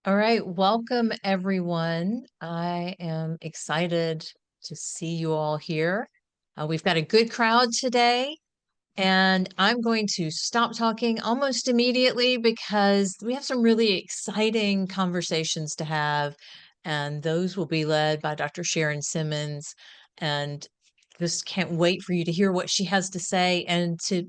All right, welcome everyone. I am excited to see you all here. We've got a good crowd today, and I'm going to stop talking almost immediately because we have some really exciting conversations to have, and those will be led by Dr. Sharon Simmons. And just can't wait for you to hear what she has to say and to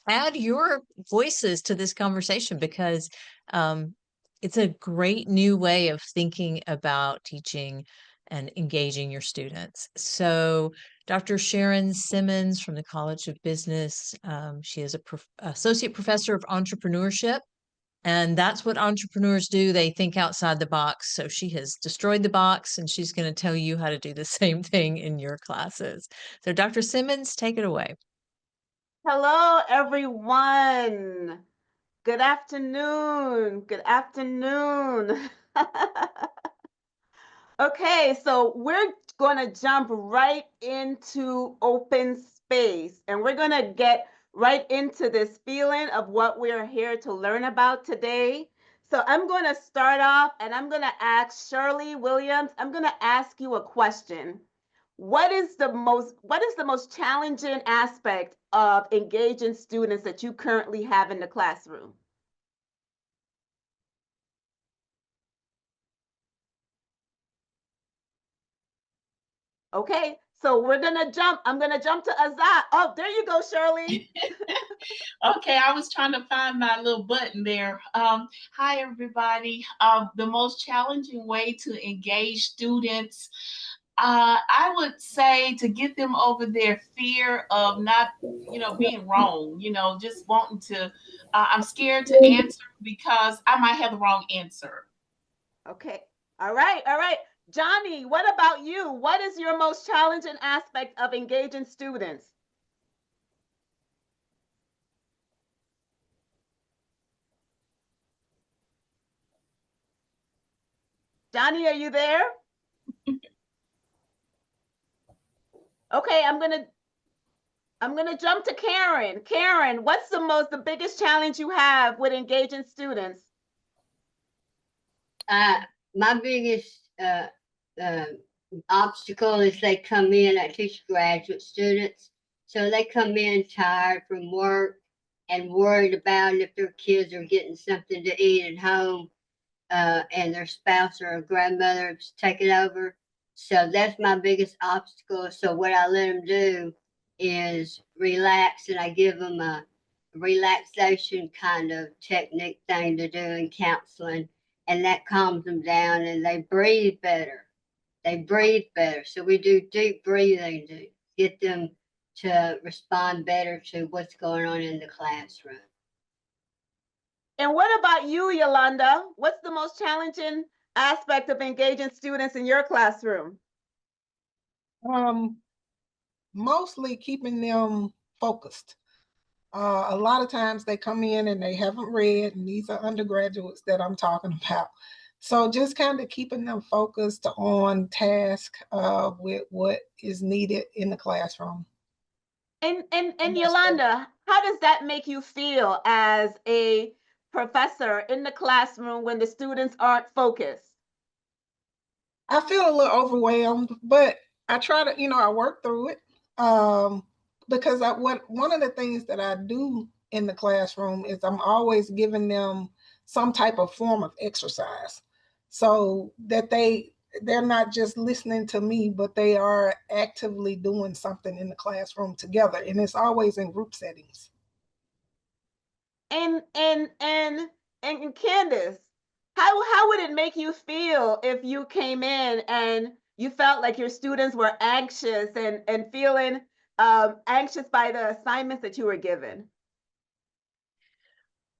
add your voices to this conversation because um, it's a great new way of thinking about teaching and engaging your students. So Dr. Sharon Simmons from the College of Business, she is a associate professor of entrepreneurship, and that's what entrepreneurs do. They think outside the box. So she has destroyed the box, and she's going to tell you how to do the same thing in your classes. So Dr. Simmons, take it away. Hello, everyone. Good afternoon. Good afternoon. Okay, so we're going to jump right into open space and we're going to get right into this feeling of what we're here to learn about today. So I'm going to start off and I'm going to ask Shirley Williams, I'm going to ask you a question. What is the most challenging aspect of engaging students that you currently have in the classroom? Okay, so I'm gonna jump to Azad. Oh, there you go, Shirley. Okay, I was trying to find my little button there. Hi, everybody. The most challenging way to engage students, I would say to get them over their fear of not, being wrong, just wanting to, I'm scared to answer because I might have the wrong answer. Okay. All right, all right. Johnny, what about you? What is your most challenging aspect of engaging students? Johnny, are you there? Okay, I'm gonna jump to Karen. Karen, what's the biggest challenge you have with engaging students? Uh, my biggest uh, obstacle is they come in. I teach graduate students, so they come in tired from work and worried about if their kids are getting something to eat at home, and their spouse or a grandmother is taking over. So that's my biggest obstacle. So what I let them do is relax, and I give them a relaxation kind of technique thing to do in counseling, and that calms them down, and they breathe better. They breathe better. So we do deep breathing to get them to respond better to what's going on in the classroom. And what about you, Yolanda? What's the most challenging aspect of engaging students in your classroom? Um, Mostly keeping them focused. A lot of times they come in and they haven't read, and these are undergraduates that I'm talking about. So just kind of keeping them focused on task with what is needed in the classroom. And Yolanda, how does that make you feel as a professor in the classroom when the students aren't focused? I feel a little overwhelmed, but I try to, I work through it. Because one of the things that I do in the classroom is I'm always giving them some type of form of exercise so that they're not just listening to me, but they are actively doing something in the classroom together. And it's always in group settings. And Candace, how would it make you feel if you came in and you felt like your students were anxious and feeling anxious by the assignments that you were given?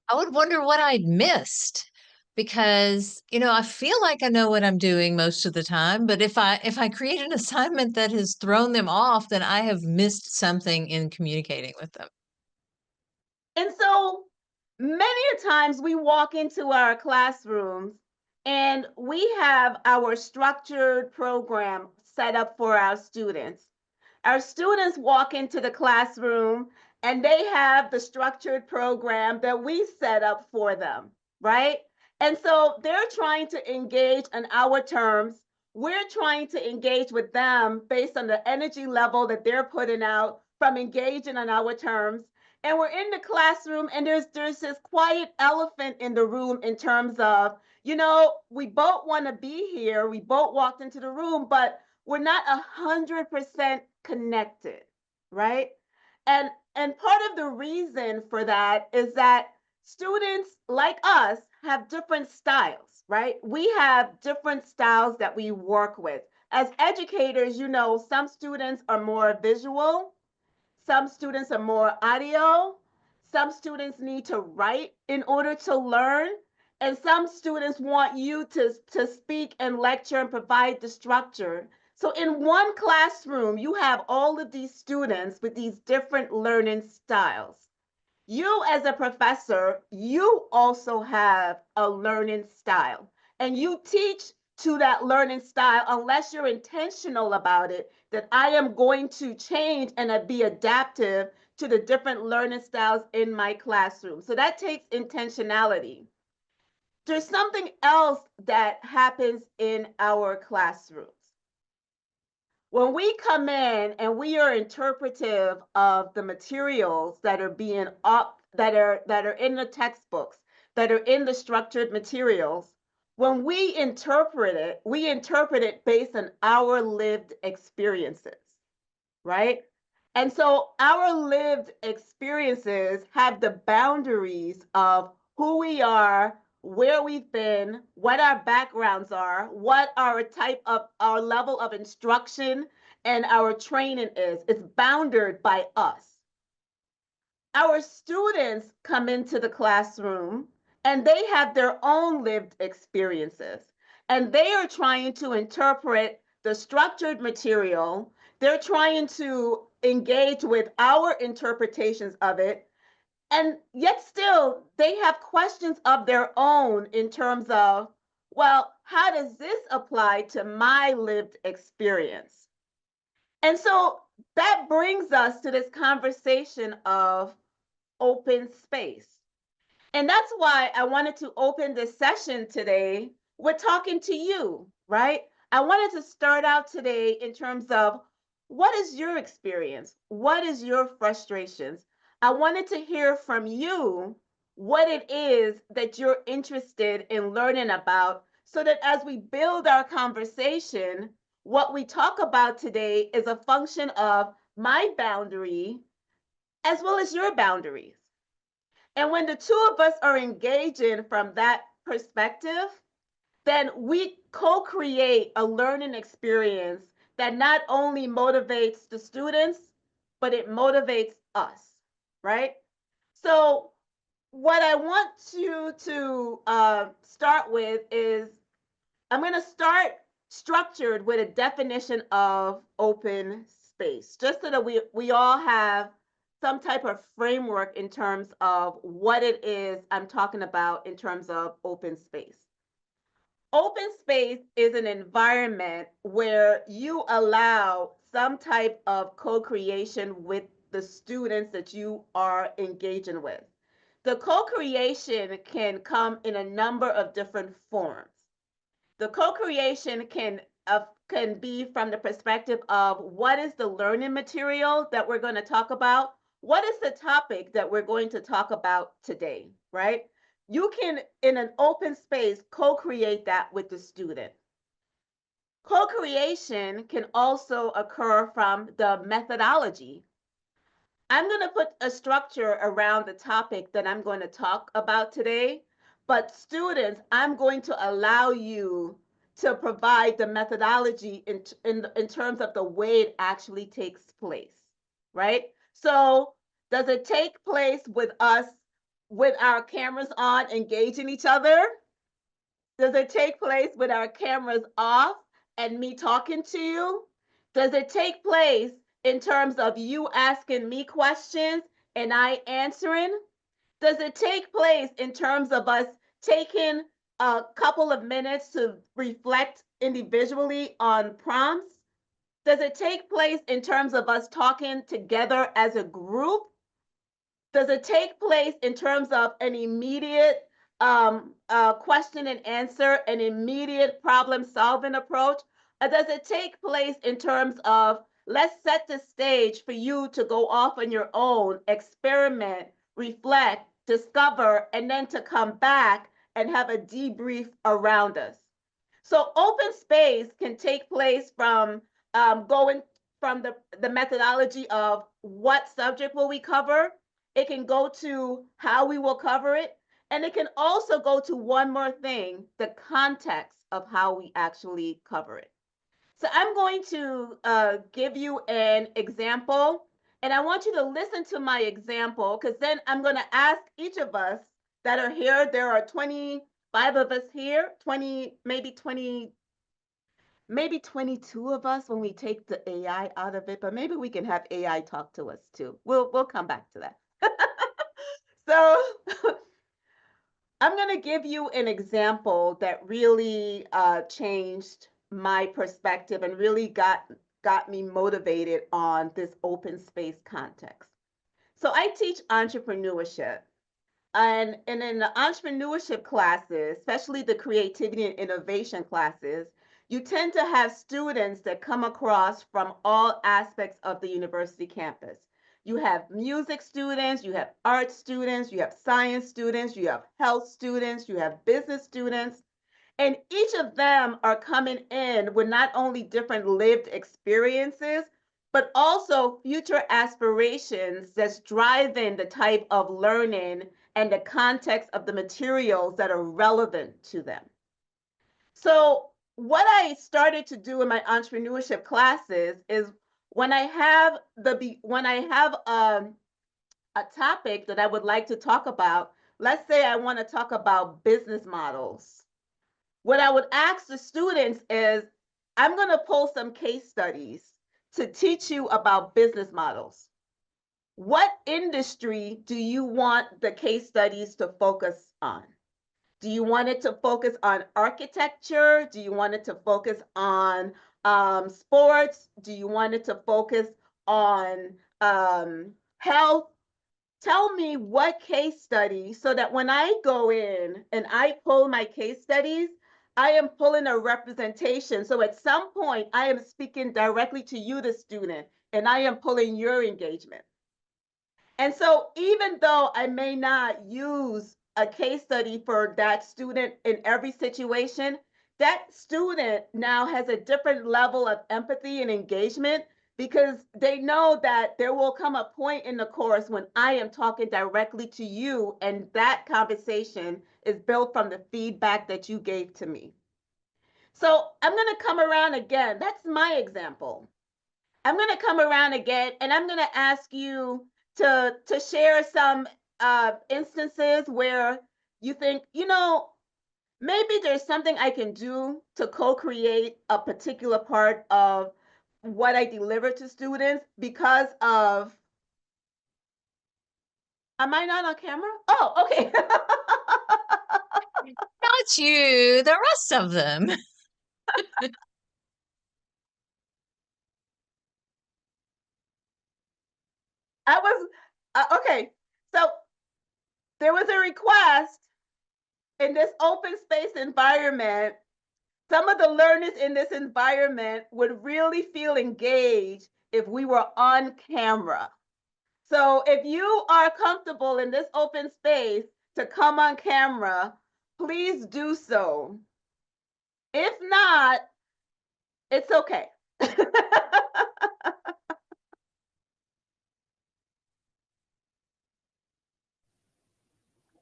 I would wonder what I'd missed because, I feel like I know what I'm doing most of the time, but if I create an assignment that has thrown them off, then I have missed something in communicating with them. And so many times we walk into our classrooms and we have our structured program set up for our students. Our students walk into the classroom and they have the structured program that we set up for them, right? And so they're trying to engage on our terms. We're trying to engage with them based on the energy level that they're putting out from engaging on our terms. And we're in the classroom, and there's this quiet elephant in the room in terms of, we both want to be here. We both walked into the room, but we're not 100% connected, right? And part of the reason for that is that students like us have different styles, right? We have different styles that we work with. As educators, some students are more visual, some students are more audio, some students need to write in order to learn, and some students want you to speak and lecture and provide the structure. So in one classroom, you have all of these students with these different learning styles. You as a professor, you also have a learning style, and you teach to that learning style unless you're intentional about it, that I am going to change and be adaptive to the different learning styles in my classroom. So that takes intentionality. There's something else that happens in our classrooms. When we come in and we are interpretive of the materials that are being up, that are in the textbooks, that are in the structured materials, when we interpret it based on our lived experiences, right? And so our lived experiences have the boundaries of who we are, where we've been, what our backgrounds are, what our level of instruction and our training is. It's bounded by us. Our students come into the classroom and they have their own lived experiences, and they are trying to interpret the structured material. They're trying to engage with our interpretations of it, and yet still they have questions of their own in terms of, well, how does this apply to my lived experience? And so that brings us to this conversation of open space. And that's why I wanted to open this session today with talking to you, right? I wanted to start out today in terms of, what is your experience? What is your frustrations? I wanted to hear from you what it is that you're interested in learning about, so that as we build our conversation, what we talk about today is a function of my boundary as well as your boundaries. And when the two of us are engaging from that perspective, then we co-create a learning experience that not only motivates the students, but it motivates us, right? So what I want you to start with is, I'm going to start structured with a definition of open space, just so that we all have some type of framework in terms of what it is I'm talking about in terms of open space. Open space is an environment where you allow some type of co-creation with the students that you are engaging with. The co-creation can come in a number of different forms. The co-creation can be from the perspective of, what is the learning material that we're going to talk about? What is the topic that we're going to talk about today, right? You can, in an open space, co-create that with the student. Co-creation can also occur from the methodology. I'm going to put a structure around the topic that I'm going to talk about today, but students, I'm going to allow you to provide the methodology in terms of the way it actually takes place, right? So does it take place with us, with our cameras on, engaging each other? Does it take place with our cameras off and me talking to you? Does it take place in terms of you asking me questions and I answering? Does it take place in terms of us taking a couple of minutes to reflect individually on prompts? Does it take place in terms of us talking together as a group? Does it take place in terms of an immediate question and answer, an immediate problem solving approach? Or does it take place in terms of, let's set the stage for you to go off on your own, experiment, reflect, discover, and then to come back and have a debrief around us? So open space can take place from going from the methodology of what subject will we cover. It can go to how we will cover it. And it can also go to one more thing, the context of how we actually cover it. So I'm going to give you an example, and I want you to listen to my example, because then I'm going to ask each of us that are here. There are 25 of us here, 20, maybe 22 of us when we take the AI out of it, but maybe we can have AI talk to us too. We'll come back to that. So I'm going to give you an example that really changed my perspective and really got me motivated on this open space context. So I teach entrepreneurship. And in the entrepreneurship classes, especially the creativity and innovation classes, you tend to have students that come across from all aspects of the university campus. You have music students, you have art students, you have science students, you have health students, you have business students, and each of them are coming in with not only different lived experiences, but also future aspirations that's driving the type of learning and the context of the materials that are relevant to them. So what I started to do in my entrepreneurship classes is when I have a topic that I would like to talk about, let's say I want to talk about business models. What I would ask the students is, I'm going to pull some case studies to teach you about business models. What industry do you want the case studies to focus on? Do you want it to focus on architecture? Do you want it to focus on sports? Do you want it to focus on health? Tell me what case study, so that when I go in and I pull my case studies, I am pulling a representation. So at some point, I am speaking directly to you, the student, and I am pulling your engagement. And so even though I may not use a case study for that student in every situation, that student now has a different level of empathy and engagement, because they know that there will come a point in the course when I am talking directly to you, and that conversation is built from the feedback that you gave to me. So I'm going to come around again. That's my example. I'm going to come around again, and I'm going to ask you to share some instances where you think, maybe there's something I can do to co-create a particular part of what I deliver to students because of. Am I not on camera? Oh, okay. Not you, the rest of them. I was okay. So there was a request in this open space environment. Some of the learners in this environment would really feel engaged if we were on camera. So if you are comfortable in this open space to come on camera, please do so. If not, it's okay.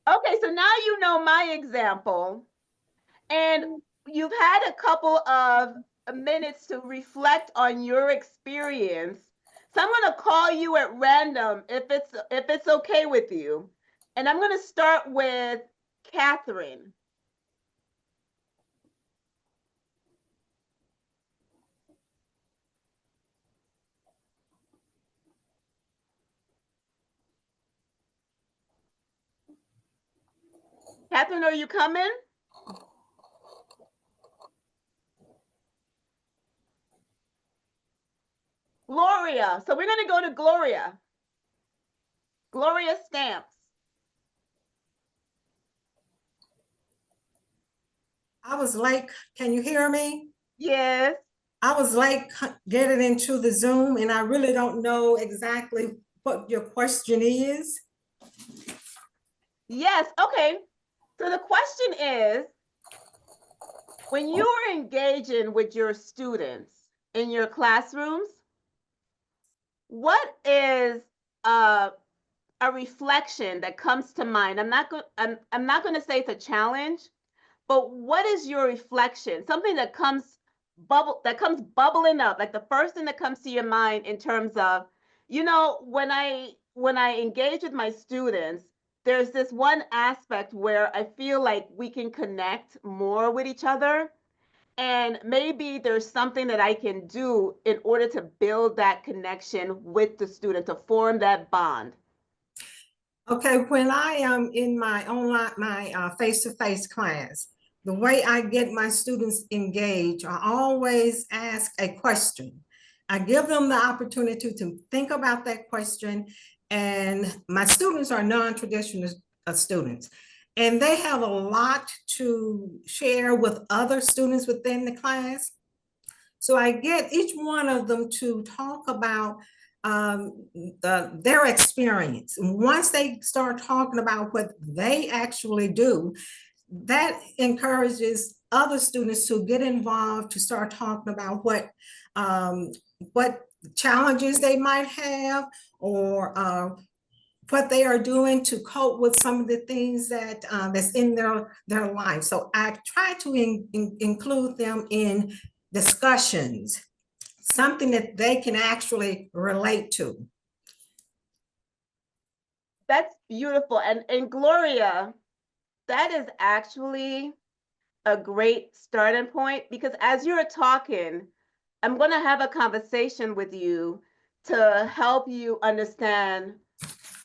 Okay, so now you know my example, and you've had a couple of minutes to reflect on your experience. So I'm going to call you at random if it's okay with you. And I'm going to start with Catherine. Catherine, are you coming? Gloria. So we're going to go to Gloria. Gloria Stamps. I was late. Can you hear me? Yes. I was late getting into the Zoom and I really don't know exactly what your question is. Yes. Okay. So the question is, when you are engaging with your students in your classrooms, what is a reflection that comes to mind? I'm not going to say it's a challenge, but what is your reflection? Something that comes bubbling up, like the first thing that comes to your mind in terms of, when I engage with my students, there's this one aspect where I feel like we can connect more with each other. And maybe there's something that I can do in order to build that connection with the student, to form that bond. Okay, when I am in my online, my face-to-face class, the way I get my students engaged, I always ask a question. I give them the opportunity to think about that question, and my students are non-traditional students, and they have a lot to share with other students within the class. So I get each one of them to talk about their experience. And once they start talking about what they actually do, that encourages other students to get involved, to start talking about what challenges they might have, or what they are doing to cope with some of the things that that's in their life. So I try to include them in discussions, something that they can actually relate to. That's beautiful. And Gloria, that is actually a great starting point, because as you're talking, I'm going to have a conversation with you to help you understand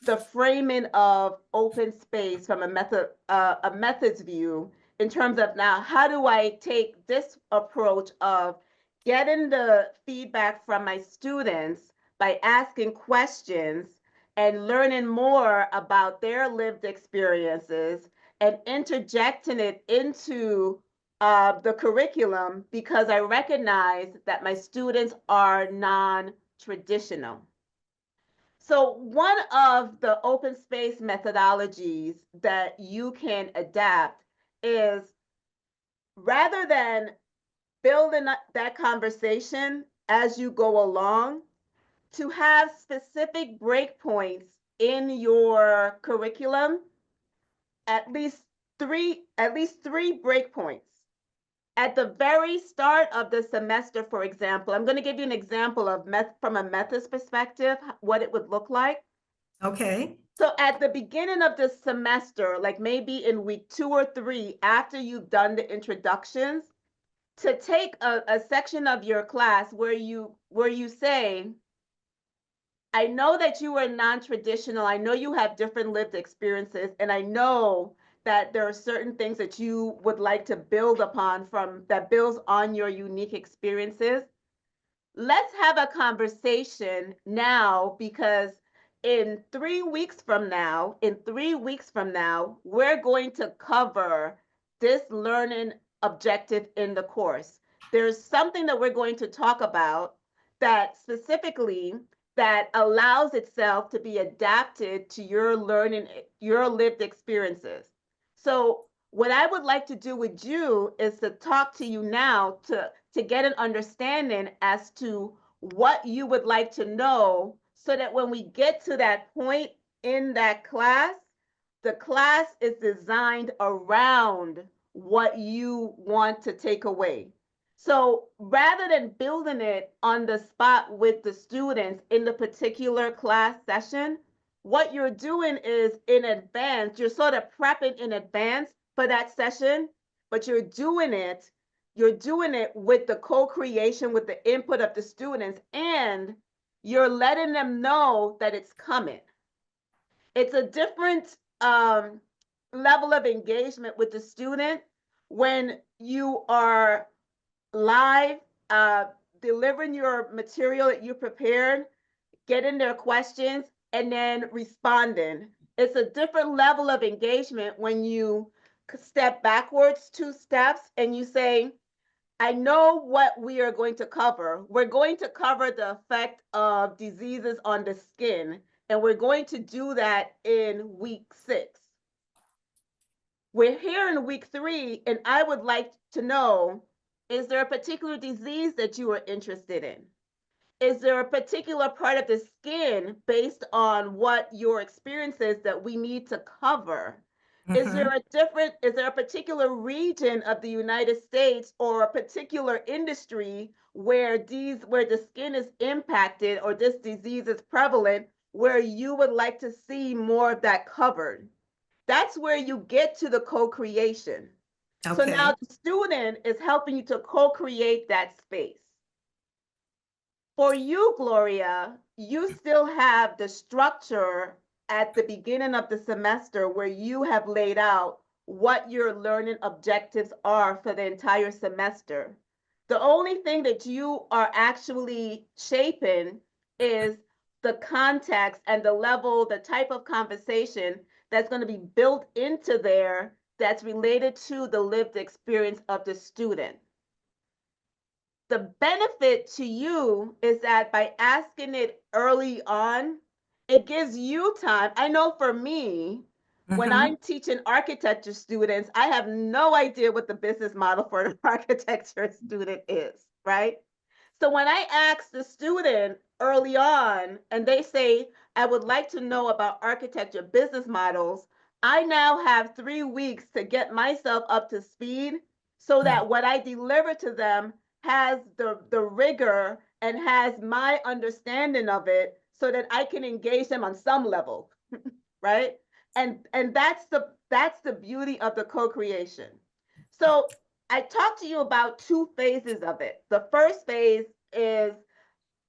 the framing of open space from a methods view, in terms of, now, how do I take this approach of getting the feedback from my students by asking questions and learning more about their lived experiences and interjecting it into the curriculum, because I recognize that my students are non-traditional. So one of the open space methodologies that you can adapt is, rather than building up that conversation as you go along, to have specific breakpoints in your curriculum, at least three breakpoints. At the very start of the semester, for example, I'm going to give you an example of from a methods perspective, what it would look like. Okay. So at the beginning of the semester, like maybe in week 2 or 3, after you've done the introductions, to take a section of your class where you say, I know that you are non-traditional. I know you have different lived experiences, and I know that there are certain things that you would like to build upon that builds on your unique experiences. Let's have a conversation now, because in 3 weeks from now, we're going to cover this learning objective in the course. There's something that we're going to talk about that specifically that allows itself to be adapted to your learning, your lived experiences. So what I would like to do with you is to talk to you now to get an understanding as to what you would like to know, so that when we get to that point in that class, the class is designed around what you want to take away. So rather than building it on the spot with the students in the particular class session, what you're doing is, in advance, you're sort of prepping in advance for that session, but you're doing it with the co-creation, with the input of the students, and you're letting them know that it's coming. It's a different level of engagement with the student when you are live, delivering your material that you prepared, getting their questions, and then responding. It's a different level of engagement when you step backwards 2 steps and you say, I know what we are going to cover. We're going to cover the effect of diseases on the skin, and we're going to do that in week 6. We're here in week 3, and I would like to know, is there a particular disease that you are interested in? Is there a particular part of the skin based on what your experience is that we need to cover? Is there a particular region of the United States or a particular industry where the skin is impacted or this disease is prevalent where you would like to see more of that covered? That's where you get to the co-creation. So now the student is helping you to co-create that space. For you, Gloria, you still have the structure at the beginning of the semester where you have laid out what your learning objectives are for the entire semester. The only thing that you are actually shaping is the context and the level, the type of conversation that's going to be built into there that's related to the lived experience of the student. The benefit to you is that by asking it early on, it gives you time. I know for me, when I'm teaching architecture students, I have no idea what the business model for an architecture student is, right? So when I ask the student early on and they say, I would like to know about architecture business models, I now have 3 weeks to get myself up to speed so that what I deliver to them has the rigor and has my understanding of it so that I can engage them on some level, right? And that's the beauty of the co-creation. So I talked to you about 2 phases of it. The first phase is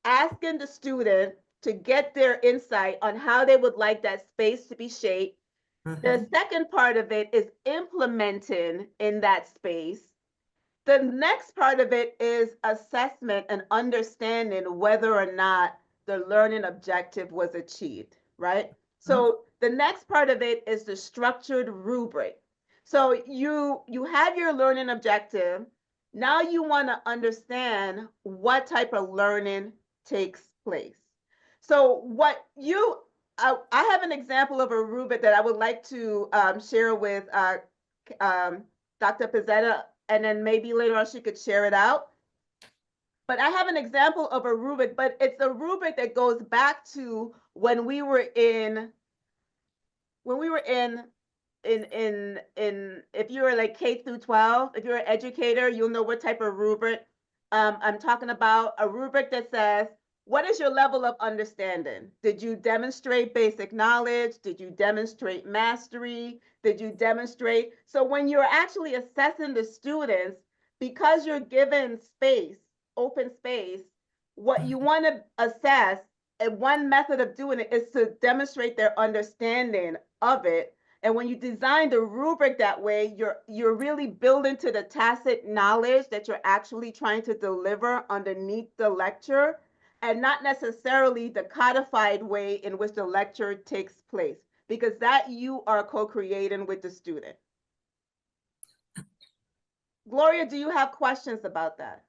asking the student to get their insight on how they would like that space to be shaped. The second part of it is implementing in that space. The next part of it is assessment and understanding whether or not the learning objective was achieved, right? So the next part of it is the structured rubric. So you have your learning objective. Now you want to understand what type of learning takes place. So I have an example of a rubric that I would like to share with Dr. Pizzetta, and then maybe later on she could share it out. But I have an example of a rubric, but it's a rubric that goes back to when we were in if you were like K through 12, if you're an educator, you'll know what type of rubric I'm talking about. A rubric that says, what is your level of understanding? Did you demonstrate basic knowledge? Did you demonstrate mastery? Did you demonstrate? So when you're actually assessing the students, because you're given space, open space, what you want to assess, and one method of doing it is to demonstrate their understanding of it. And when you design the rubric that way, you're really building to the tacit knowledge that you're actually trying to deliver underneath the lecture, and not necessarily the codified way in which the lecture takes place, because that you are co-creating with the student. Gloria, do you have questions about that?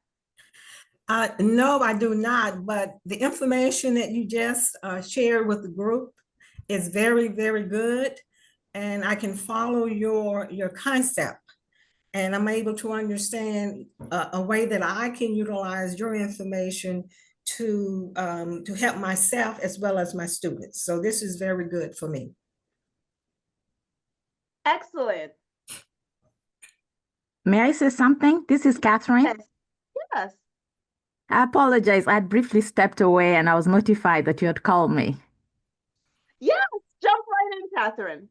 No, I do not, but the information that you just shared with the group is very, very good. And I can follow your concept, and I'm able to understand a way that I can utilize your information to help myself as well as my students. So this is very good for me. Excellent. May I say something? This is Catherine. Yes. Yes. I apologize. I had briefly stepped away and I was notified that you had called me. Yes, jump right in, Catherine.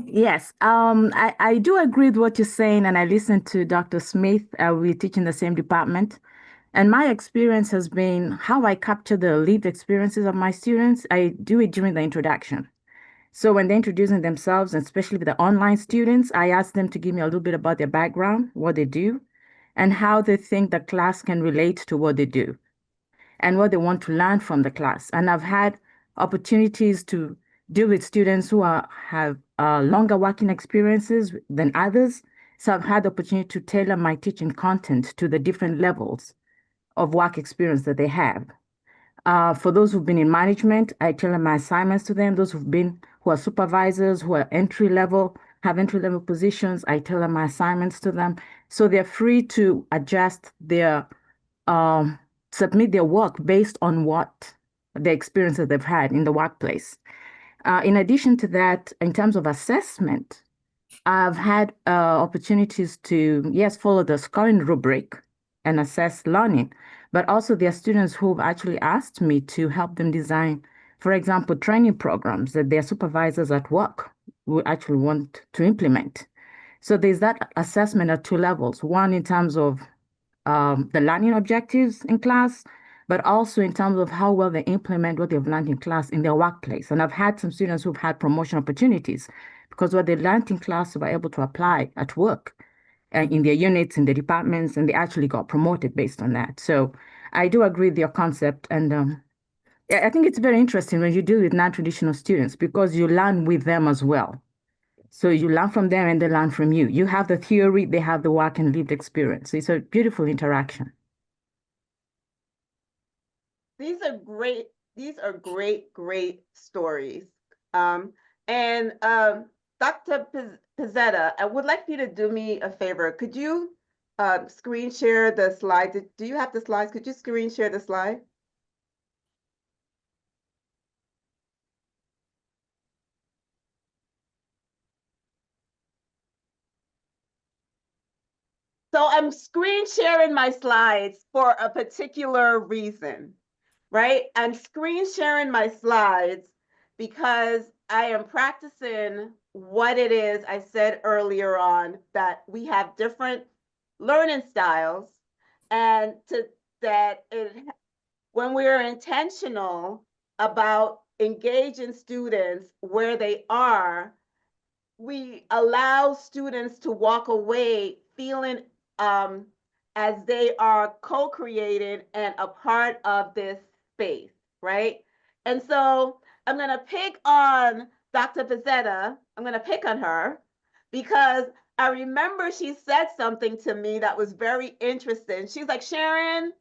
Yes, I do agree with what you're saying, and I listened to Dr. Smith. We teach in the same department. And my experience has been how I capture the lived experiences of my students. I do it during the introduction. So when they're introducing themselves, and especially with the online students, I ask them to give me a little bit about their background, what they do, and how they think the class can relate to what they do, and what they want to learn from the class. And I've had opportunities to deal with students who have longer working experiences than others. So I've had the opportunity to tailor my teaching content to the different levels of work experience that they have. For those who've been in management, I tailor my assignments to them. Those who are supervisors, who are entry level, have entry level positions, I tailor my assignments to them. So they're free to adjust submit their work based on what the experience that they've had in the workplace. In addition to that, in terms of assessment, I've had opportunities to, yes, follow the scoring rubric and assess learning, but also there are students who've actually asked me to help them design, for example, training programs that their supervisors at work will actually want to implement. So there's that assessment at two levels, one in terms of the learning objectives in class, but also in terms of how well they implement what they've learned in class in their workplace. And I've had some students who've had promotion opportunities because what they learned in class they were able to apply at work in their units, in the departments, and they actually got promoted based on that. So I do agree with your concept. And I think it's very interesting when you deal with non-traditional students because you learn with them as well. So you learn from them and they learn from you. You have the theory, they have the work and lived experience. So it's a beautiful interaction. These are great stories. Dr. Pizzetta, I would like you to do me a favor. Could you screen share the slides? Do you have the slides? Could you screen share the slide? So I'm screen sharing my slides for a particular reason, right? I'm screen sharing my slides because I am practicing what it is I said earlier on, that we have different learning styles, and when we're intentional about engaging students where they are, we allow students to walk away feeling as they are co-creating and a part of this space, right? And so I'm going to pick on Dr. Pizzetta. I'm going to pick on her because I remember she said something to me that was very interesting. She's like, Sharon,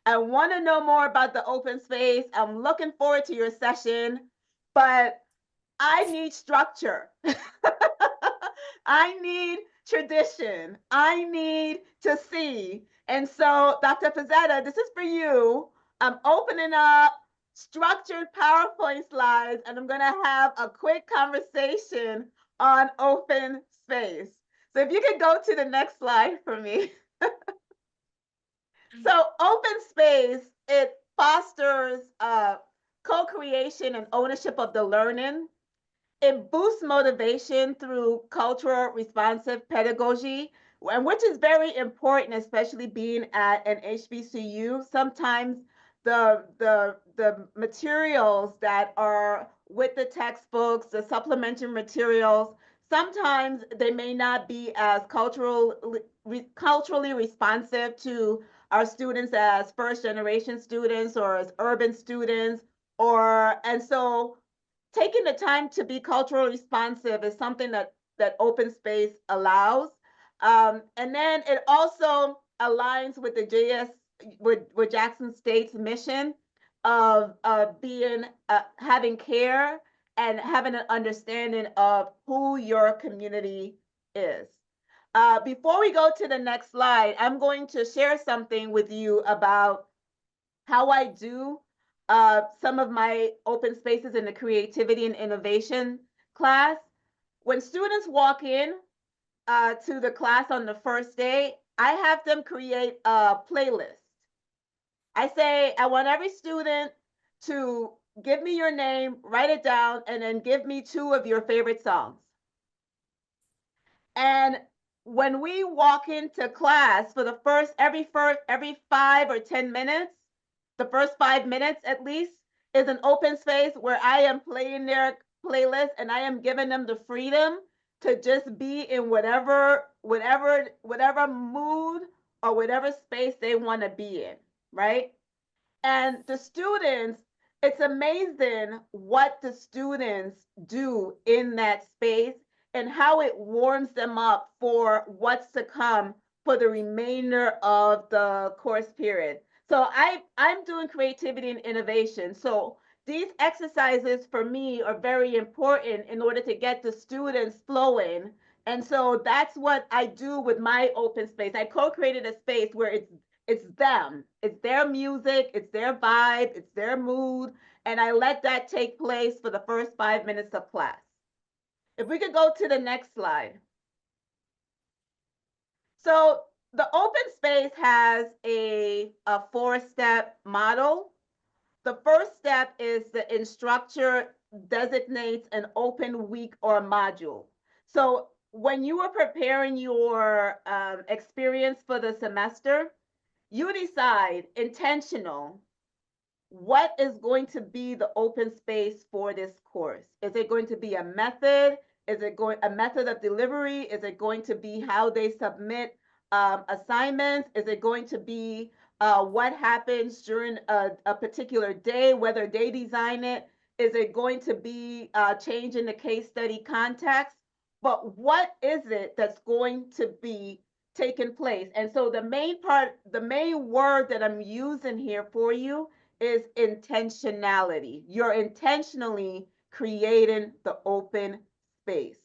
I want to know more about the open space. I'm looking forward to your session, but I need structure. I need tradition. I need to see. And so, Dr. Pizzetta, this is for you. I'm opening up structured PowerPoint slides, and I'm going to have a quick conversation on open space. So if you could go to the next slide for me. So open space, it fosters co-creation and ownership of the learning. It boosts motivation through cultural responsive pedagogy, and which is very important, especially being at an HBCU. Sometimes the materials that are with the textbooks, the supplementary materials, sometimes they may not be as culturally responsive to our students as first generation students or as urban students, and so taking the time to be culturally responsive is something that open space allows. And then it also aligns with the with Jackson State's mission of being having care and having an understanding of who your community is. Before we go to the next slide, I'm going to share something with you about how I do some of my open spaces in the creativity and innovation class. When students walk in to the class on the first day, I have them create a playlist. I say, I want every student to give me your name, write it down, and then give me 2 of your favorite songs. And when we walk into class for the every 5 or 10 minutes, the first 5 minutes at least is an open space where I am playing their playlist and I am giving them the freedom to just be in whatever mood or whatever space they want to be in, right? And the students, it's amazing what the students do in that space and how it warms them up for what's to come for the remainder of the course period. So I'm doing creativity and innovation. So these exercises for me are very important in order to get the students flowing. And so that's what I do with my open space. I co-created a space where it's them, it's their music, it's their vibe, it's their mood, and I let that take place for the first 5 minutes of class. If we could go to the next slide. So the open space has a 4-step model. The first step is the instructor designates an open week or module. So when you are preparing your experience for the semester, you decide intentional what is going to be the open space for this course. Is it going to be a method? Is it going a method of delivery? Is it going to be how they submit assignments? Is it going to be what happens during a particular day, whether they design it? Is it going to be changing the case study context? But what is it that's going to be taking place? And so the main word that I'm using here for you is intentionality. You're intentionally creating the open space.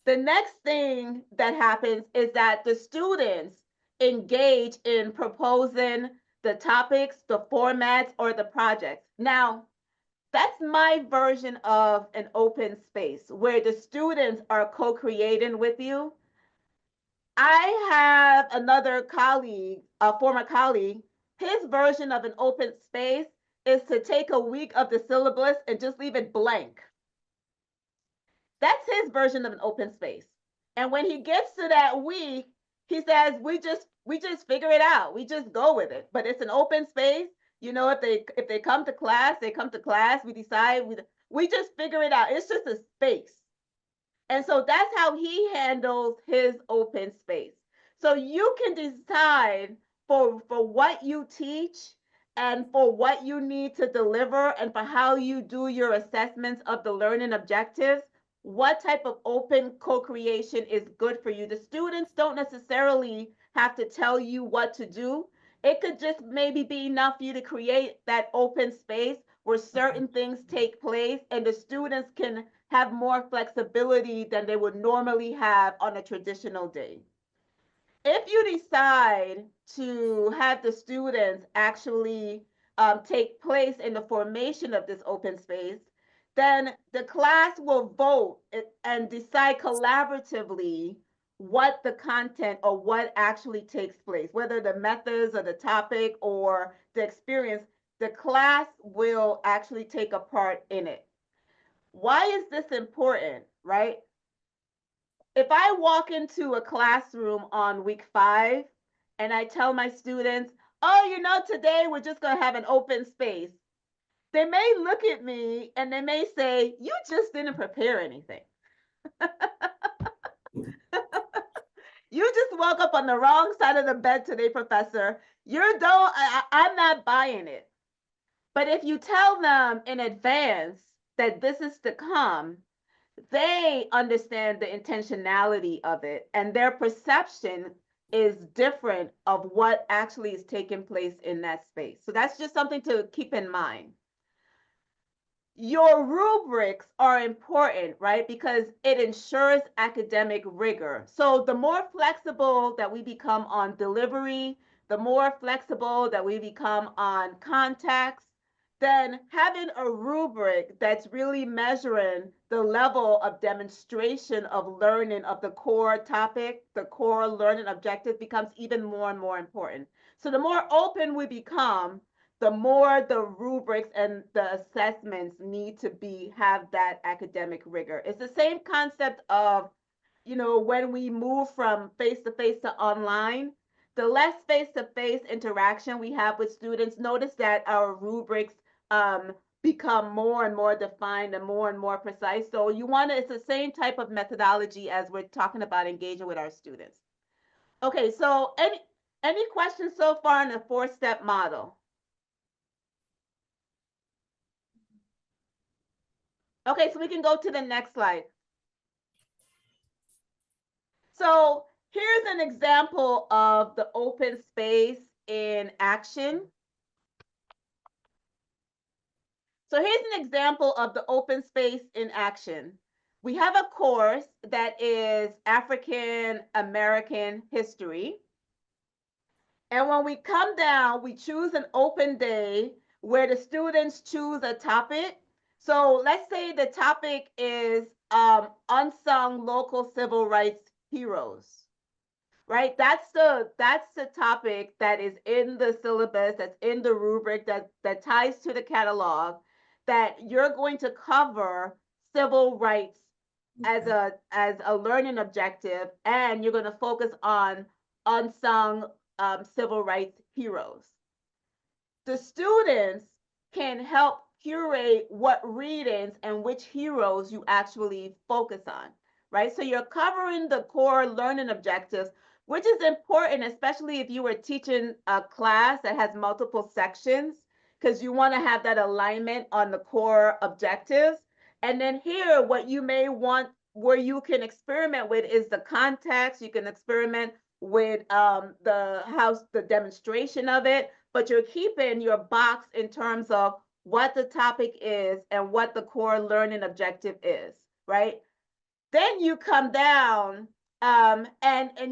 The next thing that happens is that the students engage in proposing the topics, the formats, or the projects. Now, that's my version of an open space where the students are co-creating with you. I have another colleague, a former colleague, his version of an open space is to take a week of the syllabus and just leave it blank. That's his version of an open space. And when he gets to that week, he says, we just figure it out. We just go with it. But it's an open space. You know, if they come to class, they come to class. We decide we just figure it out. It's just a space. And so that's how he handles his open space. So you can decide for what you teach and for what you need to deliver and for how you do your assessments of the learning objectives, what type of open co-creation is good for you. The students don't necessarily have to tell you what to do. It could just maybe be enough for you to create that open space where certain things take place and the students can have more flexibility than they would normally have on a traditional day. If you decide to have the students actually take place in the formation of this open space, then the class will vote and decide collaboratively what the content or what actually takes place, whether the methods or the topic or the experience, the class will actually take a part in it. Why is this important, right? If I walk into a classroom on week 5 and I tell my students, oh, you know, today we're just going to have an open space, they may look at me and they may say, you just didn't prepare anything. You just woke up on the wrong side of the bed today, professor. I'm not buying it. But if you tell them in advance that this is to come, they understand the intentionality of it and their perception is different of what actually is taking place in that space. So that's just something to keep in mind. Your rubrics are important, right? Because it ensures academic rigor. So the more flexible that we become on delivery, the more flexible that we become on context, then having a rubric that's really measuring the level of demonstration of learning of the core topic, the core learning objective becomes even more and more important. So the more open we become, the more the rubrics and the assessments need to have that academic rigor. It's the same concept of, you know, when we move from face-to-face to online, the less face-to-face interaction we have with students, notice that our rubrics become more and more defined and more precise. So it's the same type of methodology as we're talking about engaging with our students. Okay, so any questions so far on the 4-step model? Okay, so we can go to the next slide. So here's an example of the open space in action. So here's an example of the open space in action. We have a course that is African American history. And when we come down, we choose an open day where the students choose a topic. So let's say the topic is unsung local civil rights heroes, right? That's the topic that is in the syllabus, that's in the rubric, that ties to the catalog, that you're going to cover civil rights as a learning objective, and you're going to focus on unsung civil rights heroes. The students can help curate what readings and which heroes you actually focus on, right? So you're covering the core learning objectives, which is important, especially if you were teaching a class that has multiple sections, because you want to have that alignment on the core objectives. And then here, what you may want, where you can experiment with, is the context. You can experiment with the demonstration of it, but you're keeping your box in terms of what the topic is and what the core learning objective is, right? Then you come down and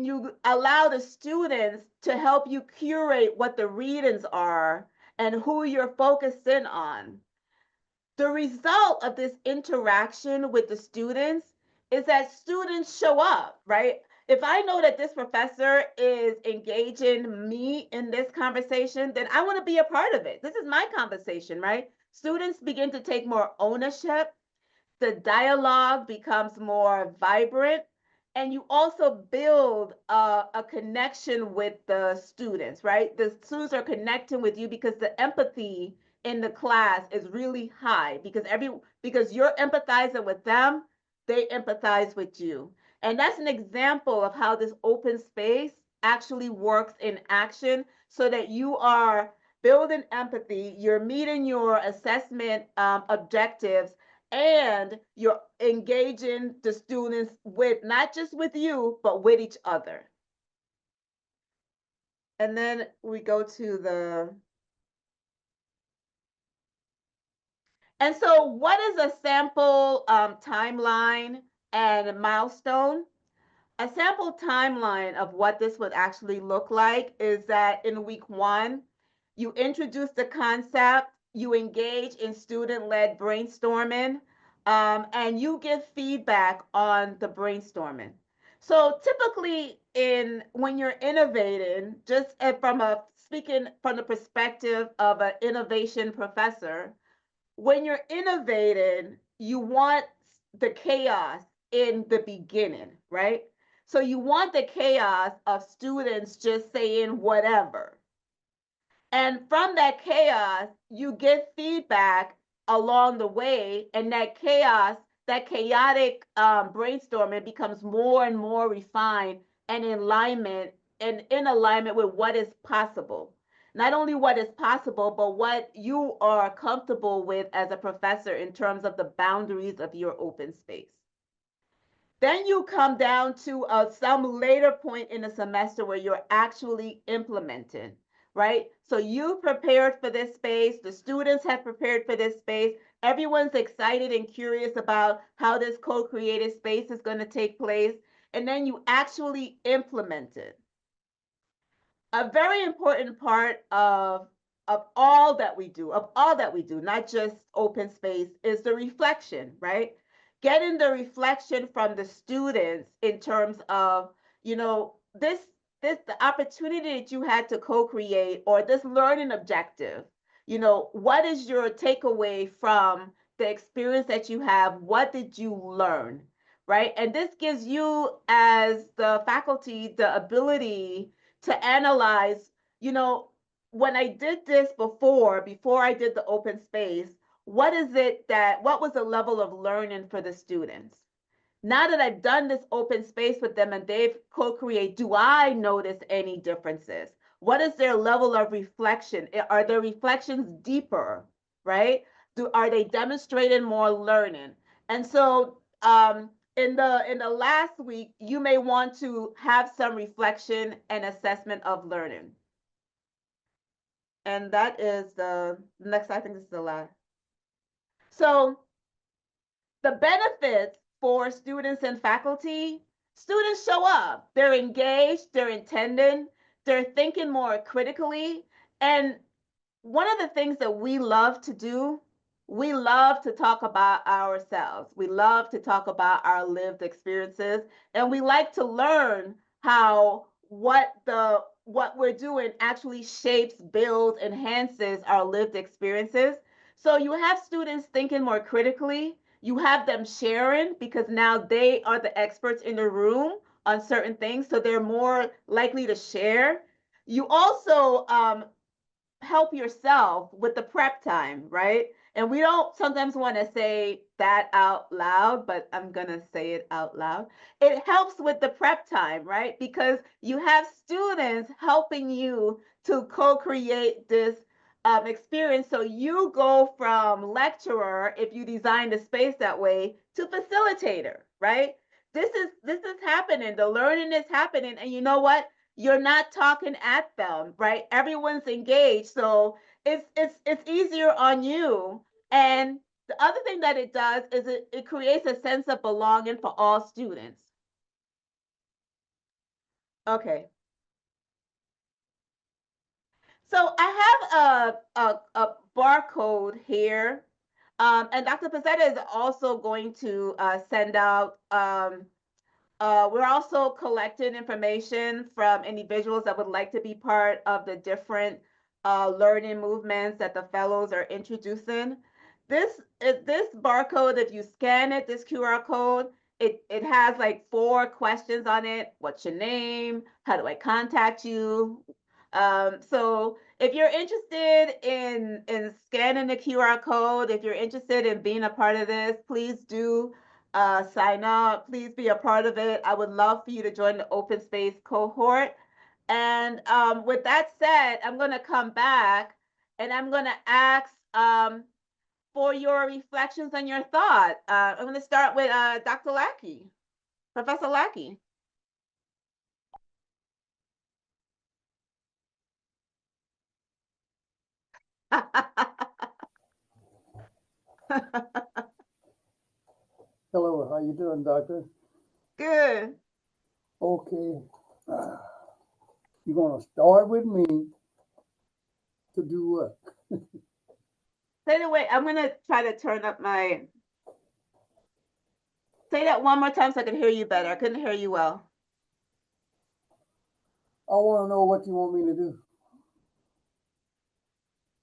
you allow the students to help you curate what the readings are and who you're focusing on. The result of this interaction with the students is that students show up, right? If I know that this professor is engaging me in this conversation, then I want to be a part of it. This is my conversation, right? Students begin to take more ownership, the dialogue becomes more vibrant, and you also build a connection with the students, right? The students are connecting with you because the empathy in the class is really high, because you're empathizing with them, they empathize with you. And that's an example of how this open space actually works in action, so that you are building empathy, you're meeting your assessment objectives, and you're engaging the students with not just with you, but with each other. And then we go to and so what is a sample timeline and milestone? A sample timeline of what this would actually look like is that in week 1, you introduce the concept, you engage in student-led brainstorming, and you give feedback on the brainstorming. So typically when you're innovating, just speaking from the perspective of an innovation professor, when you're innovating, you want the chaos in the beginning, right? So you want the chaos of students just saying whatever. And from that chaos, you get feedback along the way, and that chaotic brainstorming becomes more and more refined and in alignment with what is possible. Not only what is possible, but what you are comfortable with as a professor in terms of the boundaries of your open space. Then you come down to some later point in the semester where you're actually implementing, right? So you prepared for this space, the students have prepared for this space, everyone's excited and curious about how this co-created space is going to take place, and then you actually implement it. A very important part of all that we do, not just open space, is the reflection, right? Getting the reflection from the students in terms of, the opportunity that you had to co-create, or this learning objective. What is your takeaway from the experience that you have? What did you learn, right? And this gives you, as the faculty, the ability to analyze, when I did this before I did the open space, what was the level of learning for the students? Now that I've done this open space with them and they've co-create, do I notice any differences? What is their level of reflection? Are their reflections deeper, right? Are they demonstrating more learning? And so in the last week, you may want to have some reflection and assessment of learning. And that is the next, I think this is the last. So the benefits for students and faculty, students show up, they're engaged, they're attending, they're thinking more critically. And one of the things that we love to do, we love to talk about ourselves. We love to talk about our lived experiences, and we like to learn how what we're doing actually shapes, builds, enhances our lived experiences. So you have students thinking more critically. You have them sharing because now they are the experts in the room on certain things, so they're more likely to share. You also help yourself with the prep time, right? And we don't sometimes want to say that out loud, but I'm going to say it out loud. It helps with the prep time, right? Because you have students helping you to co-create this experience. So you go from lecturer, if you design the space that way, to facilitator, right? This is happening. The learning is happening. And you know what? You're not talking at them, right? Everyone's engaged, so it's easier on you. And the other thing that it does is it creates a sense of belonging for all students. Okay. So I have a barcode here, and Dr. Pizzetta is also going to send out we're also collecting information from individuals that would like to be part of the different learning movements that the fellows are introducing. This barcode, if you scan it, this QR code, it has like 4 questions on it. What's your name? How do I contact you? So if you're interested in scanning the QR code, if you're interested in being a part of this, please do sign up. Please be a part of it. I would love for you to join the open space cohort. And with that said, I'm going to come back and I'm going to ask for your reflections and your thought. I'm going to start with Dr. Lackey, Professor Lackey. Hello, how you doing, doctor? Good. Okay. You're gonna start with me to do what? Say the way. I'm gonna try to turn up my. Say that one more time so I can hear you better. I couldn't hear you well. I want to know what you want me to do.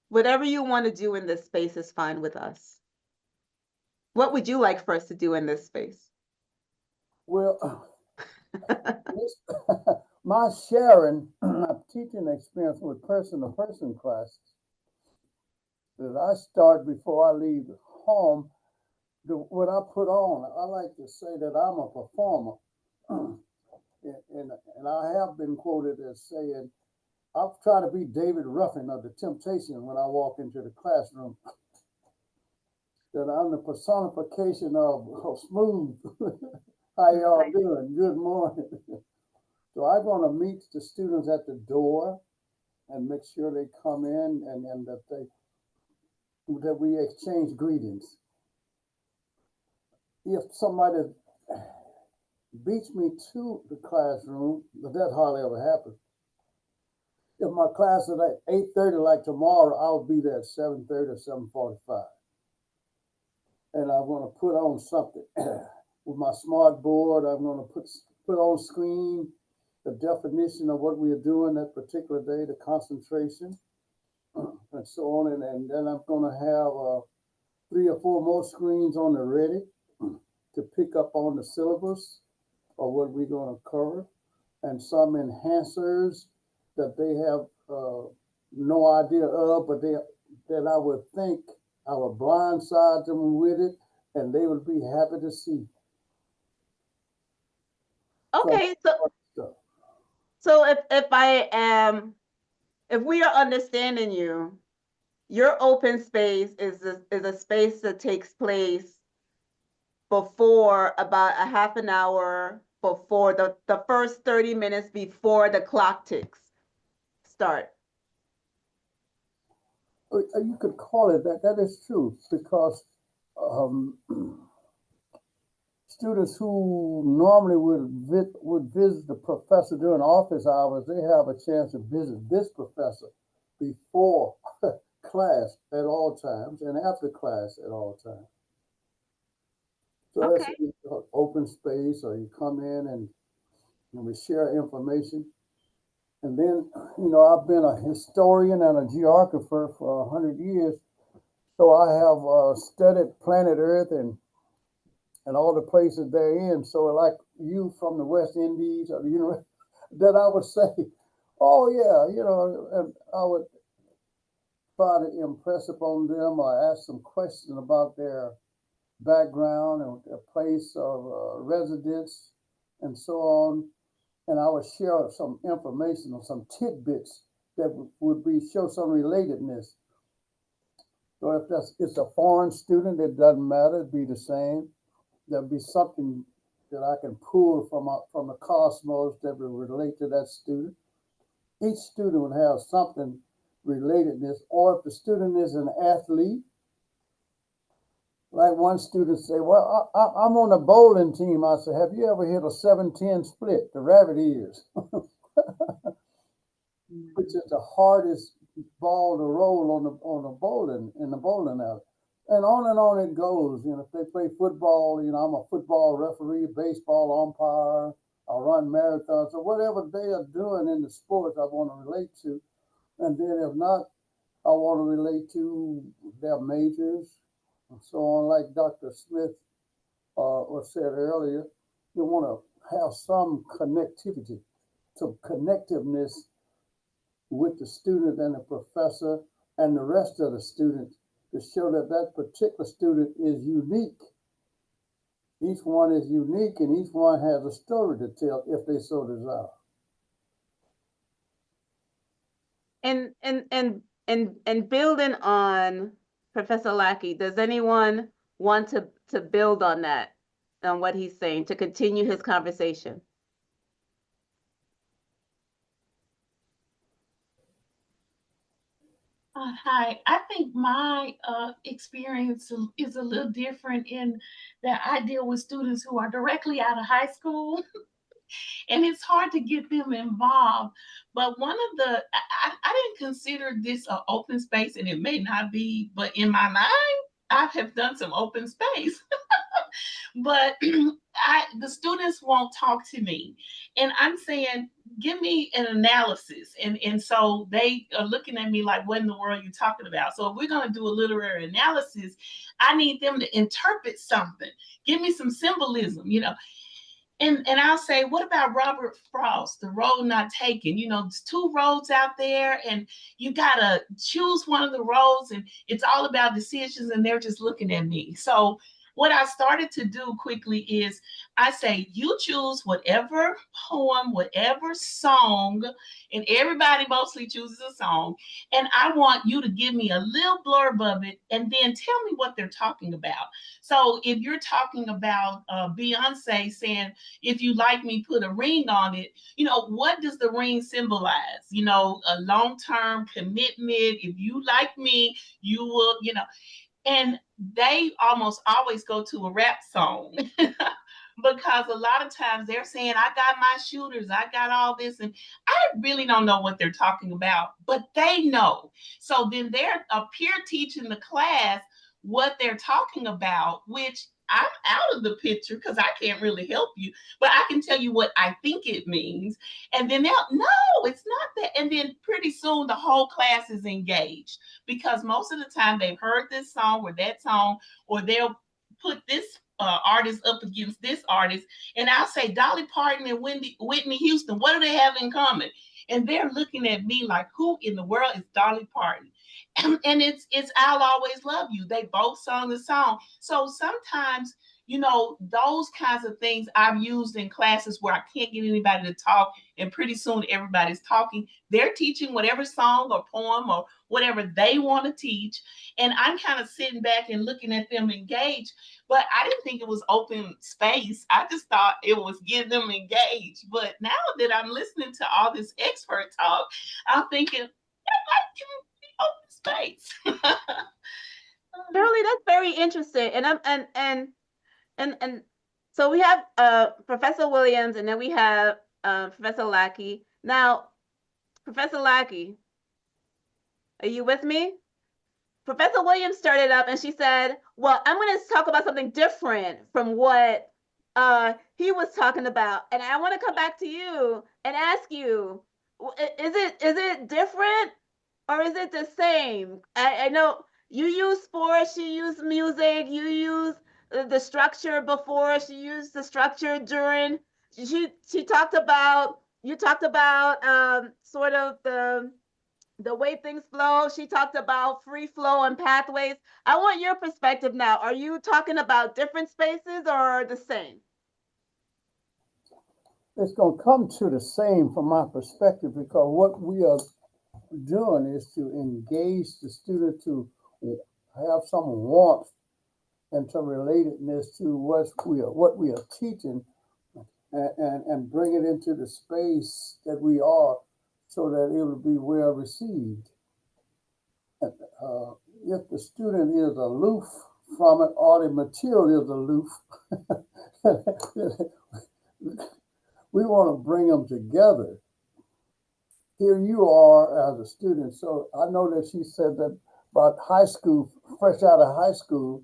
Whatever you want to do in this space is fine with us. What would you like for us to do in this space? Well, my Sharon teaching experience with person-to-person classes that I start before I leave home. What I put on, I like to say that I'm a performer. and I have been quoted as saying, I'll try to be David Ruffin of the Temptation when I walk into the classroom. That I'm the personification of smooth. How y'all doing? Good morning. So I'm going to meet the students at the door and make sure they come in and that we exchange greetings. If somebody beats me to the classroom, but that hardly ever happens. If my class is at 8:30, like tomorrow, I'll be there at 7:30 or 7:45. And I'm going to put on something. With my smart board, I'm going to put on screen the definition of what we are doing that particular day, the concentration, and so on. And then I'm going to have 3 or 4 more screens on the ready to pick up on the syllabus or what we're going to cover, and some enhancers that they have no idea of, but that I would think I would blindside them with it, and they would be happy to see. Okay, so if we are understanding you, your open space is a space that takes place before, about a half an hour before, the first 30 minutes before the clock ticks start. You could call it that. That is true, because um, students who normally would visit the professor during office hours, they have a chance to visit this professor before class at all times and after class at all times. So that's Okay. an open space, or you come in and we share information. And then, I've been a historian and a geographer for 100 years. So I have studied planet Earth and all the places they're in. So, like you from the West Indies, or that I would say, oh yeah, and I would try to impress upon them or ask some questions about their background and their place of residence and so on. And I would share some information or some tidbits that would show some relatedness. So if it's a foreign student, it doesn't matter; it'd be the same. There'll be something that I can pull from the cosmos that will relate to that student. Each student would have something relatedness, or if the student is an athlete, like one student say, "Well, I'm on a bowling team." I said, "Have you ever hit a 7-10 split, the rabbit ears?" Which is the hardest ball to roll on the bowling in the bowling alley. And on it goes. If they play football, I'm a football referee, baseball umpire, I run marathons, or whatever they are doing in the sports I want to relate to. And then if not, I want to relate to their majors and so on. Like Dr. Smith said earlier, you want to have some connectivity, some connectiveness with the student and the professor and the rest of the students, to show that that particular student is unique. Each one is unique, and each one has a story to tell if they so desire. And building on Professor Lackey, does anyone want to build on that, on what he's saying, to continue his conversation? Hi, I think my experience is a little different in that I deal with students who are directly out of high school, and it's hard to get them involved. But one of I didn't consider this an open space, and it may not be, but in my mind, I have done some open space. But the students won't talk to me, and I'm saying, give me an analysis, and so they are looking at me like, what in the world are you talking about? So if we're going to do a literary analysis, I need them to interpret something, give me some symbolism, and I'll say, what about Robert Frost, The Road Not Taken? There's two roads out there, and you gotta choose one of the roads, and it's all about decisions, and they're just looking at me. So what I started to do quickly is I say, you choose whatever poem, whatever song, and everybody mostly chooses a song, and I want you to give me a little blurb of it, and then tell me what they're talking about. So if you're talking about Beyonce saying, if you like me, put a ring on it, what does the ring symbolize? A long-term commitment. If you like me, you will, and they almost always go to a rap song. Because a lot of times they're saying, I got my shooters, I got all this, and I really don't know what they're talking about, but they know. So then they're up here teaching the class what they're talking about, which I'm out of the picture because I can't really help you, but I can tell you what I think it means. And then they'll, no, it's not that. And then pretty soon the whole class is engaged, because most of the time they've heard this song or that song, or they'll put this artist up against this artist, and I'll say Dolly Parton and Whitney Houston, what do they have in common? And they're looking at me like, who in the world is Dolly Parton? And it's I'll Always Love You. They both sung the song. So sometimes You know, those kinds of things I've used in classes where I can't get anybody to talk, and pretty soon everybody's talking. They're teaching whatever song or poem or whatever they want to teach, and I'm kind of sitting back and looking at them engage. But I didn't think it was open space. I just thought it was getting them engaged. But now that I'm listening to all this expert talk, I'm thinking that might be open space. Shirley, that's very interesting. And and so we have Professor Williams, and then we have Professor Lackey. Now, Professor Lackey, are you with me? Professor Williams started up and she said, well, I'm going to talk about something different from what he was talking about. And I want to come back to you and ask you, is it different or is it the same? I know you use sports, you use music, you use the structure before, she used the structure during. She talked about, you talked about sort of the way things flow. She talked about free flow and pathways. I want your perspective now. Are you talking about different spaces or the same? It's going to come to the same from my perspective, because what we are doing is to engage the student to have some warmth and some relatedness to what we are teaching, and bring it into the space that we are, so that it will be well received. If the student is aloof from it, or the material is aloof, we want to bring them together. Here you are as a student. So I know that she said that about high school, fresh out of high school.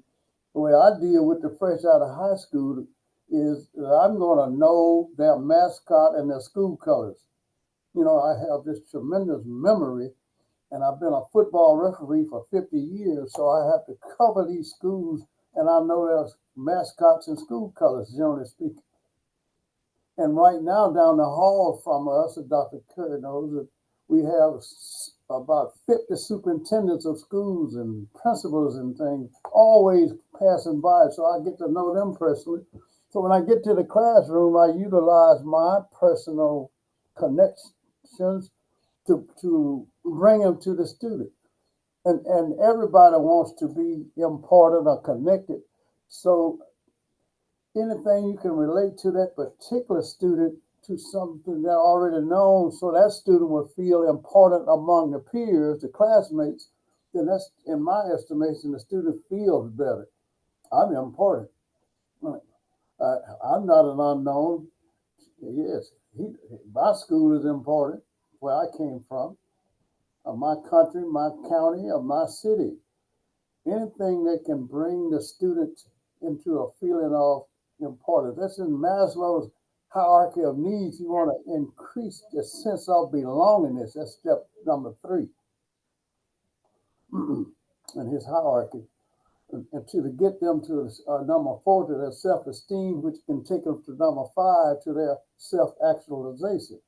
The way I deal with the fresh out of high school is that I'm going to know their mascot and their school colors. You know, I have this tremendous memory, and I've been a football referee for 50 years, so I have to cover these schools, and I know their mascots and school colors, generally speaking. And right now, down the hall from us, as Dr. Kerr knows, that we have about 50 superintendents of schools and principals and things always passing by, so I get to know them personally. So when I get to the classroom, I utilize my personal connections to bring them to the student. And everybody wants to be important or connected. So anything you can relate to that particular student, to something they're already known, so that student will feel important among the peers, the classmates, then that's, in my estimation, the student feels better. I'm important. I'm not an unknown. Yes, my school is important, where I came from, of my country, my county, of my city. Anything that can bring the student into a feeling of importance. That's in Maslow's hierarchy of needs. You want to increase the sense of belongingness. That's step number 3 in his hierarchy. And to get them to number 4, to their self-esteem, which can take them to number 5, to their self-actualization.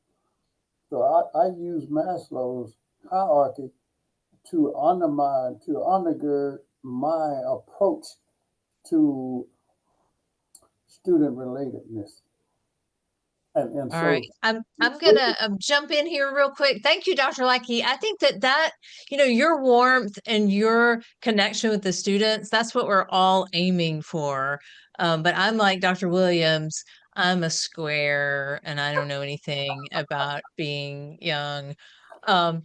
So I use Maslow's hierarchy to undermine, to undergird my approach to student relatedness. And All so right. I'm gonna jump in here real quick. Thank you, Dr. Lackey. I think that your warmth and your connection with the students, that's what we're all aiming for. But I'm like Dr. Williams. I'm a square and I don't know anything about being young. Um,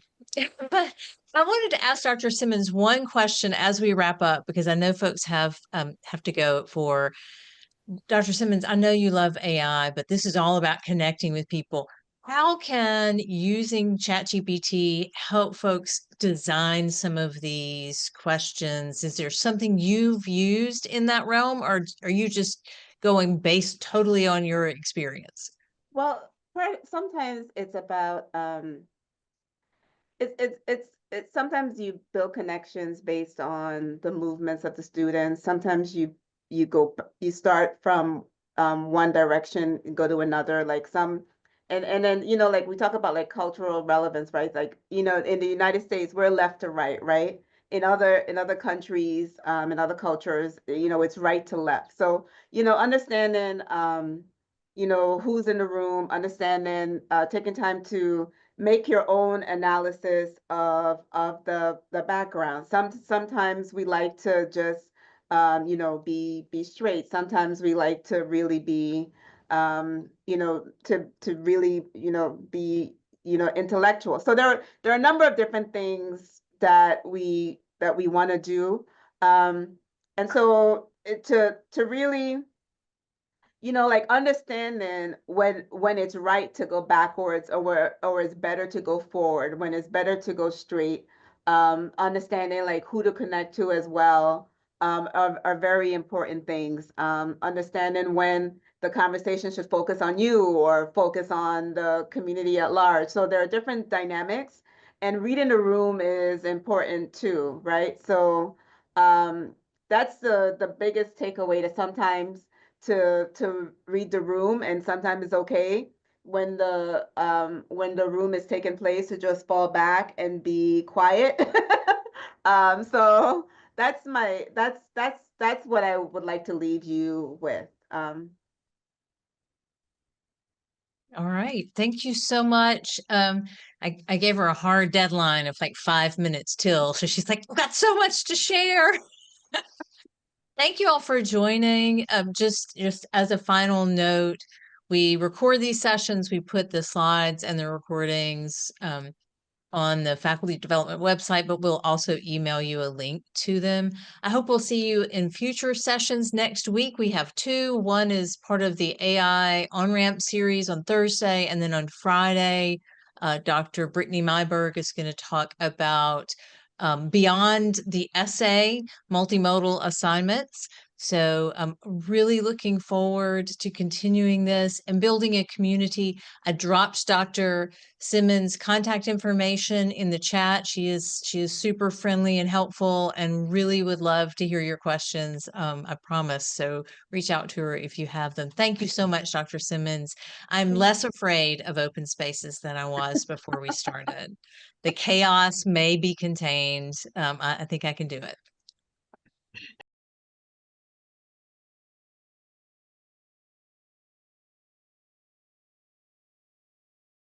but I wanted to ask Dr. Simmons one question as we wrap up, because I know folks have to go for Dr. Simmons. I know you love AI, but this is all about connecting with people. How can using ChatGPT help folks design some of these questions? Is there something you've used in that realm, or are you just going based totally on your experience? Well, sometimes it's about it's sometimes you build connections based on the movements of the students. Sometimes you start from one direction and go to another, like some, and then like we talk about like cultural relevance, right? Like in the United States we're left to right, right? in other countries, in other cultures, it's right to left. So, understanding, who's in the room, understanding, taking time to make your own analysis of the background. Sometimes we like to just be straight. Sometimes we like to really be to really be intellectual. So there are a number of different things that we want to do, and so to really like understanding when it's right to go backwards, or it's better to go forward, when it's better to go straight, understanding like who to connect to as well, are very important things. Understanding when the conversation should focus on you or focus on the community at large. So there are different dynamics, and reading the room is important too, right? So that's the biggest takeaway, to sometimes to read the room, and sometimes it's okay when the room is taking place to just fall back and be quiet. So that's what I would like to leave you with. All right. Thank you so much. I gave her a hard deadline of like 5 minutes till. So she's like, I've got so much to share. Thank you all for joining. Just as a final note, we record these sessions, we put the slides and the recordings on the faculty development website, but we'll also email you a link to them. I hope we'll see you in future sessions next week. We have two. One is part of the AI on-ramp series on Thursday, and then on Friday, Dr. Brittany Myberg is going to talk about beyond the essay, multimodal assignments. So I'm really looking forward to continuing this and building a community. I dropped Dr. Simmons' contact information in the chat. She is super friendly and helpful, and really would love to hear your questions. I promise. So reach out to her if you have them. Thank you so much, Dr. Simmons. I'm less afraid of open spaces than I was before we started. The chaos may be contained. I think I can do it.